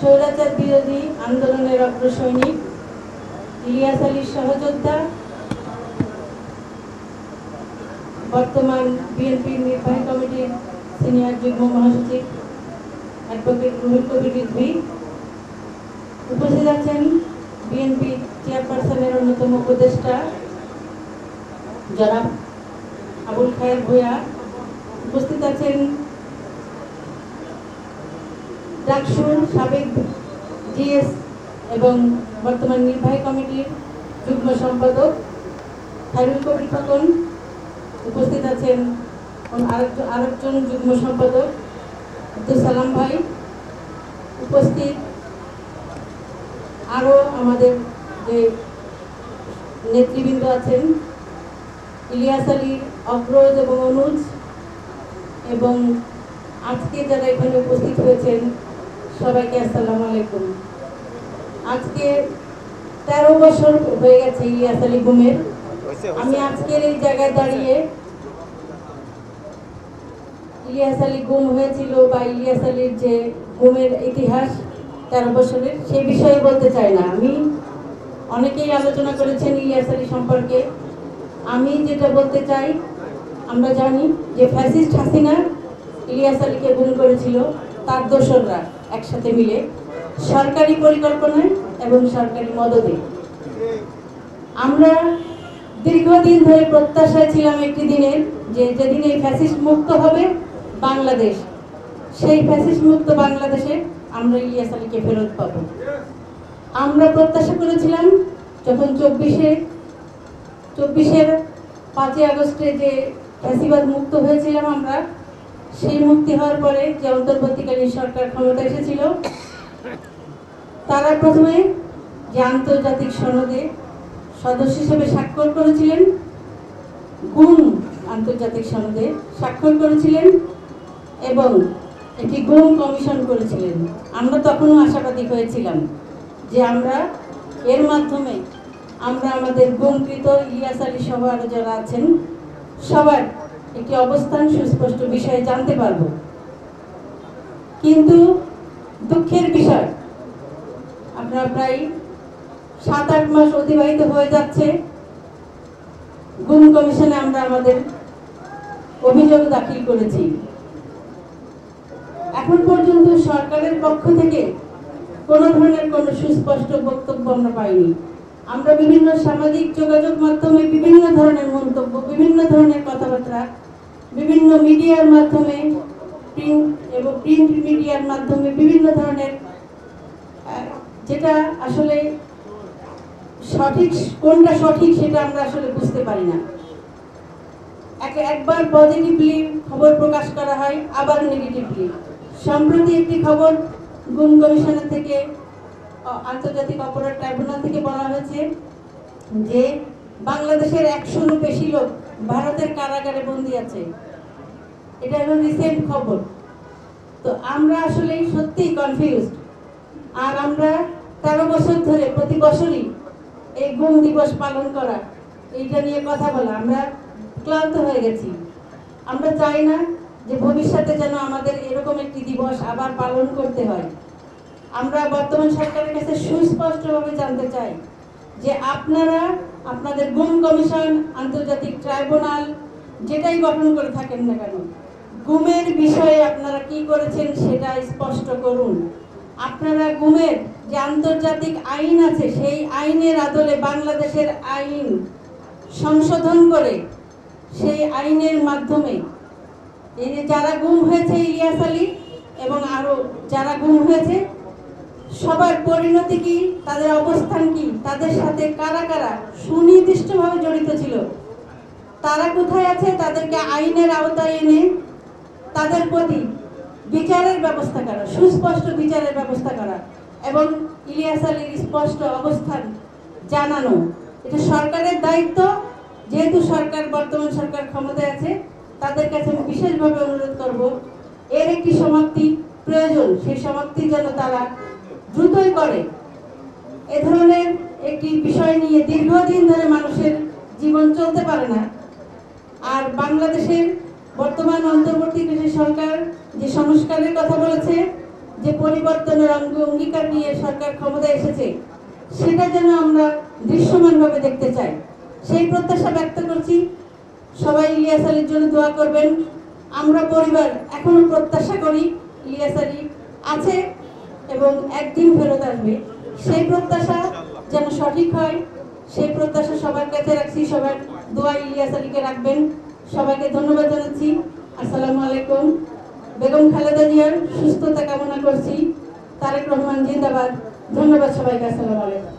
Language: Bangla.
স্বৈরাচার বিরোধী আন্দোলনের অগ্রসৈনিক ইলিয়াস আলীর সহযোদ্ধা, বর্তমান বিএনপির নির্বাহী কমিটির সিনিয়র যুগ্ম মহাসচিব অ্যাডভোকেট রুহুল কবির রিজভী, উপস্থিত আছেন বিএনপি চেয়ারপারসনের অন্যতম উপদেষ্টা জনাব আবুল খায়ের ভূঁইয়া, উপস্থিত আছেন ডাকসুর সাবেক জিএস এবং বর্তমান নির্বাহী কমিটির যুগ্ম সম্পাদক খায়রুল কবির খোকন, উপস্থিত আছেন আরেকজন যুগ্ম সম্পাদক আব্দুল সালাম ভাই, উপস্থিত আরও আমাদের যে নেতৃবৃন্দ আছেন ইলিয়াস আলীর অগ্রজ এবং অনুজ, এবং আজকে যারা এখানে উপস্থিত হয়েছেন সবাইকে আসসালামু আলাইকুম। আজকে 13 বছর হয়ে গেছে ইলিয়াস আলী গুমের। আমি আজকের এই জায়গায় দাঁড়িয়ে ইলিয়াস আলী গুম হয়েছিল বা ইলিয়াস আলীর যে গুমের ইতিহাস 13 বছরের সেই বিষয়ে বলতে চাই না। আমি অনেকেই আলোচনা করেছেন ইলিয়াস আলী সম্পর্কে। আমি যেটা বলতে চাই, আমরা জানি যে ফ্যাসিস্ট হাসিনা ইলিয়াস আলীকে গুম করেছিল তার দোসররা একসাথে মিলে সরকারি পরিকল্পনায় এবং সরকারি মদদে। আমরা দীর্ঘদিন ধরে প্রত্যাশায় ছিলাম একটি দিনের, যে যেদিন এই ফ্যাসিস্ট মুক্ত হবে বাংলাদেশ, সেই ফ্যাসিস্ট মুক্ত বাংলাদেশে আমরা ইলিয়াস আলীকে ফেরত পাবো। আমরা প্রত্যাশা করেছিলাম যখন 24-এর 5 আগস্টে যে ফ্যাসিবাদ মুক্ত হয়েছিলাম আমরা, সেই মুক্তি হওয়ার পরে যে অন্তর্বর্তীকালীন সরকার ক্ষমতা এসেছিল, তারা প্রথমে যে আন্তর্জাতিক সনদে সদস্য হিসেবে স্বাক্ষর করেছিলেন, গুম আন্তর্জাতিক সনদে স্বাক্ষর করেছিলেন এবং একটি গুম কমিশন করেছিলেন। আমরা তখনও আশাবাদী হয়েছিলাম যে আমরা এর মাধ্যমে আমরা আমাদের গুমকৃত ইলিয়াস আলী সহ আরও যারা আছেন সবার একটি অবস্থান সুস্পষ্ট বিষয়ে জানতে পারব। কিন্তু দুঃখের বিষয়, আপনারা প্রায় 7-8 মাস অতিবাহিত হয়ে যাচ্ছে, গুম কমিশনে আমরা আমাদের অভিযোগ দাখিল করেছি। এখন পর্যন্ত সরকারের পক্ষ থেকে কোনো ধরনের কোনো সুস্পষ্ট বক্তব্য আমরা পাইনি। আমরা বিভিন্ন সামাজিক যোগাযোগ মাধ্যমে বিভিন্ন ধরনের মন্তব্য, বিভিন্ন ধরনের কথাবার্তা, বিভিন্ন মিডিয়ার মাধ্যমে, প্রিন্ট মিডিয়ার মাধ্যমে বিভিন্ন ধরনের, যেটা আসলে সঠিক কোনটা সঠিক সেটা আমরা আসলে বুঝতে পারি না। একবার পজিটিভলি খবর প্রকাশ করা হয়, আবার নেগেটিভলি। সম্প্রতি একটি খবর গুম কমিশনের থেকে, আন্তর্জাতিক অপরাধ ট্রাইব্যুনাল থেকে বলা হয়েছে যে বাংলাদেশের 100-রও বেশি লোক ভারতের কারাগারে বন্দী আছে। এটা হলো রিসেন্ট খবর। তো আমরা আসলে সত্যিই কনফিউজড। আর আমরা 13 বছর ধরে প্রতি বছরই এই গুম দিবস পালন করা, এইটা নিয়ে কথা বলা, আমরা ক্লান্ত হয়ে গেছি। আমরা চাই না যে ভবিষ্যতে যেন আমাদের এরকম একটি দিবস আবার পালন করতে হয়। আমরা বর্তমান সরকারের কাছে সুস্পষ্টভাবে জানতে চাই যে আপনারা আপনাদের গুম কমিশন, আন্তর্জাতিক ট্রাইব্যুনাল যেটাই গঠন করে থাকেন না কেন, গুমের বিষয়ে আপনারা কি করেছেন সেটা স্পষ্ট করুন। আপনারা গুমের যে আন্তর্জাতিক আইন আছে সেই আইনের আদলে বাংলাদেশের আইন সংশোধন করে সেই আইনের মাধ্যমে এই যে যারা গুম হয়েছে ইলিয়াস আলী এবং আরও যারা গুম হয়েছে সবার পরিণতি কি, তাদের অবস্থান কি, তাদের সাথে কারা কারা সুনির্দিষ্টভাবে জড়িত ছিল, তারা কোথায় আছে, তাদেরকে আইনের আওতায় এনে তাদের প্রতি বিচারের ব্যবস্থা করা, সুস্পষ্ট বিচারের ব্যবস্থা করা এবং ইলিয়াস আলীর স্পষ্ট অবস্থান জানানো, এটা সরকারের দায়িত্ব। যেহেতু সরকার, বর্তমান সরকার ক্ষমতায় আছে, তাদের কাছে আমি বিশেষভাবে অনুরোধ করব, এর একটি সমাপ্তি প্রয়োজন। সেই সমাপ্তি যেন তারা দ্রুতই করে। এ ধরনের একটি বিষয় নিয়ে দীর্ঘদিন ধরে মানুষের জীবন চলতে পারে না। আর বাংলাদেশের বর্তমান অন্তর্বর্তীকালীন সরকার যে সংস্কারের কথা বলেছে, যে পরিবর্তনের অঙ্গীকার নিয়ে সরকার ক্ষমতায় এসেছে সেটা যেন আমরা দৃশ্যমানভাবে দেখতে চাই, সেই প্রত্যাশা ব্যক্ত করছি। সবাই ইলিয়াস আলীর জন্য দোয়া করবেন। আমরা পরিবার এখনো প্রত্যাশা করি ইলিয়াস আলী আছে এবং একদিন ফেরত আসবে, সেই প্রত্যাশা যেন সঠিক হয়, সেই প্রত্যাশা সবার কাছে রাখছি। সবার দোয়া ইলিয়াস আলীকে রাখবেন। সবাইকে ধন্যবাদ জানাচ্ছি। আসসালামু আলাইকুম। বেগম খালেদা জিয়ার সুস্থতা কামনা করছি। তারেক রহমান জিন্দাবাদ। ধন্যবাদ সবাইকে। আসসালামু আলাইকুম।